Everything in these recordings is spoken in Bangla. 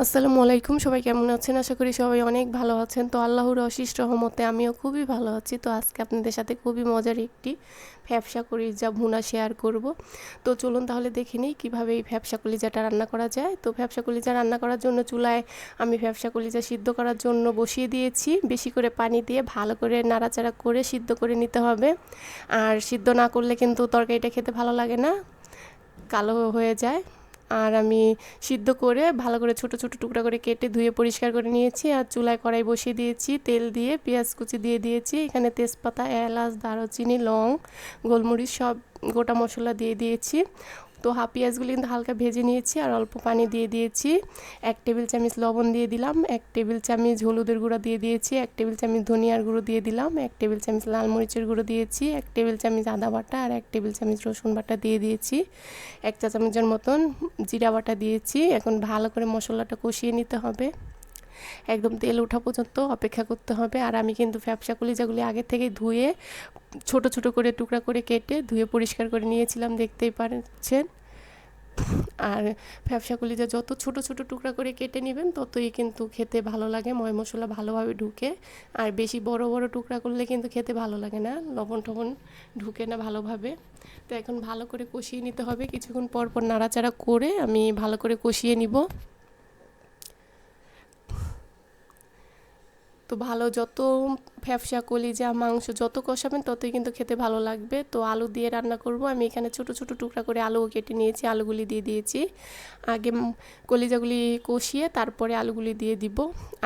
আসসালামু আলাইকুম, সবাই কেমন আছেন? আশা করি সবাই অনেক ভালো আছেন। তো আল্লাহর অশেষ রহমতে আমিও খুবই ভালো আছি। তো আজকে আপনাদের সাথে খুবই মজার একটি ফ্যাপসা কলিজা ভুনা শেয়ার করব। তো চলুন তাহলে দেখে নিই কীভাবে এই ফ্যাপসা কলিজাটা রান্না করা যায়। তো ফ্যাপসা কলিজা রান্না করার জন্য চুলায় আমি ফ্যাপসা কলিজা সিদ্ধ করার জন্য বসিয়ে দিয়েছি। বেশি করে পানি দিয়ে ভালো করে নাড়াচাড়া করে সিদ্ধ করে নিতে হবে। আর সিদ্ধ না করলে কিন্তু তরকারিটা খেতে ভালো লাগে না, কালো হয়ে যায়। আর আমি সিদ্ধ করে ভালো করে ছোট ছোট টুকরা করে কেটে ধুয়ে পরিষ্কার করে নিয়েছি। আর চুলায় কড়াই বসিয়ে দিয়েছি, তেল দিয়ে পেঁয়াজ কুচি দিয়ে দিয়েছি। এখানে তেজপাতা, এলাচ, দারুচিনি, লং, গোলমরিচ সব গোটা মশলা দিয়ে দিয়েছি। তো পেঁয়াজগুলি কিন্তু হালকা ভেজে নিয়েছি আর অল্প পানি দিয়ে দিয়েছি। 1 টেবিল চামচ লবণ দিয়ে দিলাম, 1 টেবিল চামচ হলুদের গুঁড়া দিয়ে দিয়েছি, 1 টেবিল চামচ ধনিয়ার গুঁড়ো দিয়ে দিলাম, 1 টেবিল চামচ লাল মরিচের গুঁড়ো দিয়েছি, 1 টেবিল চামচ আদা বাটা আর 1 টেবিল চামচ রসুন বাটা দিয়ে দিয়েছি, 1 চা চামচের মতন জিরা বাটা দিয়েছি। এখন ভালো করে মশলাটা কষিয়ে নিতে হবে, একদম তেল ওঠা পর্যন্ত অপেক্ষা করতে হবে। আর আমি কিন্তু ফ্যাপসা কলিজাগুলি আগে থেকে ধুয়ে ছোট ছোট করে টুকরা করে কেটে ধুয়ে পরিষ্কার করে নিয়েছিলাম, দেখতেই পাচ্ছেন। আর ফ্যাপসা কলিজা যত ছোট ছোট টুকরা করে কেটে নেবেন ততই কিন্তু খেতে ভালো লাগে, ময় মশলা ভালোভাবে ঢুকে। আর বেশি বড় বড় টুকরা করলে কিন্তু খেতে ভালো লাগে না, লবণ টবণ ঢুকে না ভালোভাবে। তো এখন ভালো করে কষিয়ে নিতে হবে, কিছুক্ষণ পর পর নাড়াচাড়া করে আমি ভালো করে কষিয়ে নিব। তো ভালো যত ফ্যাপসা কলিজা মাংস যত কষাবেন ততই কিন্তু খেতে ভালো লাগবে। তো আলু দিয়ে রান্না করব। আমি এখানে ছোট ছোট টুকরা করে আলুও কেটে নিয়েছি, আলুগুলি দিয়ে দিয়েছি। আগে কলিজাগুলি কষিয়ে তারপরে আলুগুলি দিয়ে দিব,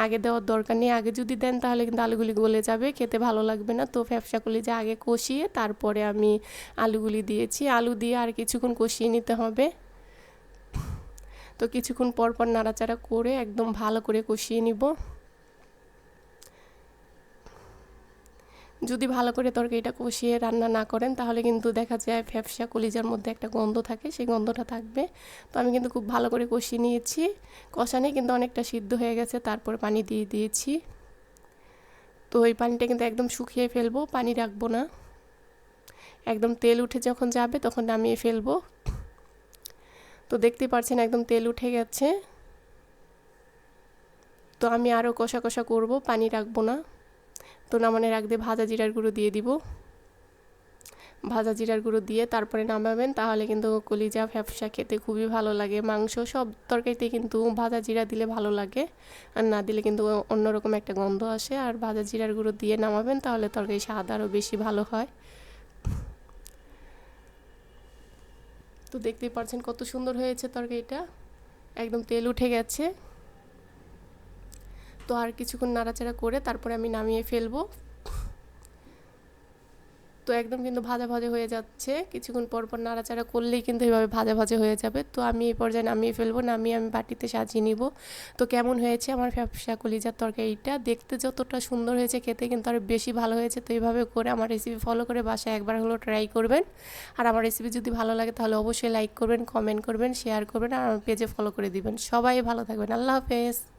আগে দেওয়ার দরকার নেই। আগে যদি দেন তাহলে কিন্তু আলুগুলি গলে যাবে, খেতে ভালো লাগবে না। তো ফ্যাপসা কলিজা আগে কষিয়ে তারপরে আমি আলুগুলি দিয়েছি। আলু দিয়ে আর কিছুক্ষণ কষিয়ে নিতে হবে। তো কিছুক্ষণ পর পর নাড়াচাড়া করে একদম ভালো করে কষিয়ে নিব। যদি ভালো করে তরকারিটা কষিয়ে রান্না না করেন তাহলে কিন্তু দেখা যায় ফ্যাপসা কলিজার মধ্যে একটা গন্ধ থাকে, সেই গন্ধটা থাকবে। তো আমি কিন্তু খুব ভালো করে কষিয়ে নিয়েছি, কষানি কিন্তু অনেকটা সিদ্ধ হয়ে গেছে। তারপরে পানি দিয়ে দিয়েছি। তো এই পানিটা কিন্তু একদম শুকিয়ে ফেলবো, পানি রাখবো না। একদম তেল উঠে যখন যাবে তখন নামিয়ে ফেলবো। তো দেখতেই পাচ্ছেন একদম তেল উঠে গেছে। তো আমি আরও কষা কষা করব, পানি রাখবো না। তো নামানোর আগ দিয়ে ভাজা জিরার গুঁড়ো দিয়ে দিব। ভাজা জিরার গুঁড়ো দিয়ে তারপরে নামাবেন, তাহলে কিন্তু কলিজা ফ্যাপসা খেতে খুবই ভালো লাগে। মাংস সব তরকারিতে কিন্তু ভাজা জিরা দিলে ভালো লাগে, আর না দিলে কিন্তু অন্যরকম একটা গন্ধ আসে। আর ভাজা জিরার গুঁড়ো দিয়ে নামাবেন, তাহলে তরকারি স্বাদ আরও বেশি ভালো হয়। তো দেখতেই পাচ্ছেন কত সুন্দর হয়েছে তরকারিটা, একদম তেল উঠে গেছে। তো আর কিছুক্ষণ নাড়াচাড়া করে তারপরে আমি নামিয়ে ফেলবো। তো একদম কিন্তু ভাজা ভাজা হয়ে যাচ্ছে, কিছুক্ষণ পর পর নাড়াচাড়া করলেই কিন্তু এভাবে ভাজা ভাজা হয়ে যাবে। তো আমি এই পর্যায়ে নামিয়ে ফেলবো, নামিয়ে আমি বাটিতে সাজিয়ে নিব। তো কেমন হয়েছে আমার ফ্যাপসা কলিজার তরকারিটা? দেখতে যতটা সুন্দর হয়েছে খেতে কিন্তু আরও বেশি ভালো হয়েছে। তো এইভাবে করে আমার রেসিপি ফলো করে বাসায় একবার হলো ট্রাই করবেন। আর আমার রেসিপি যদি ভালো লাগে তাহলে অবশ্যই লাইক করবেন, কমেন্ট করবেন, শেয়ার করবেন আর আমার পেজে ফলো করে দিবেন। সবাই ভালো থাকবেন। আল্লাহ হাফেজ।